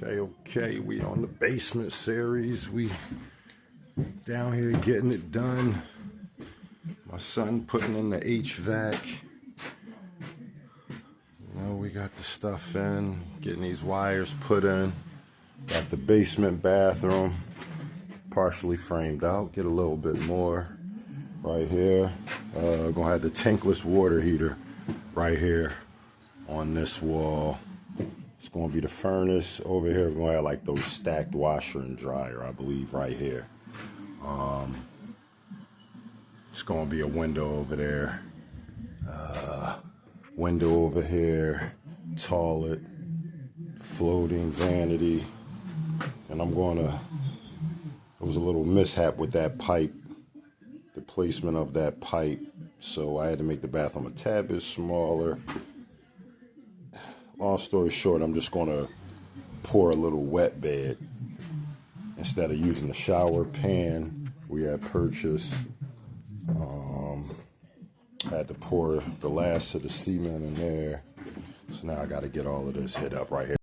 Okay, we on the basement series. We down here getting it done. My son putting in the HVAC. You know, we got the stuff in, getting these wires put in. Got the basement bathroom partially framed out. Get a little bit more right here. Gonna have the tankless water heater right here on this wall. It's gonna be the furnace over here. We're gonna have like those stacked washer and dryer, I believe, right here. It's gonna be a window over there. Window over here, toilet, floating vanity. And there was a little mishap with that pipe, the placement of that pipe. So I had to make the bathroom a tad bit smaller. Long story short, I'm just gonna pour a little wet bed instead of using the shower pan we had purchased. I had to pour the last of the cement in there. So now I got to get all of this hit up right here.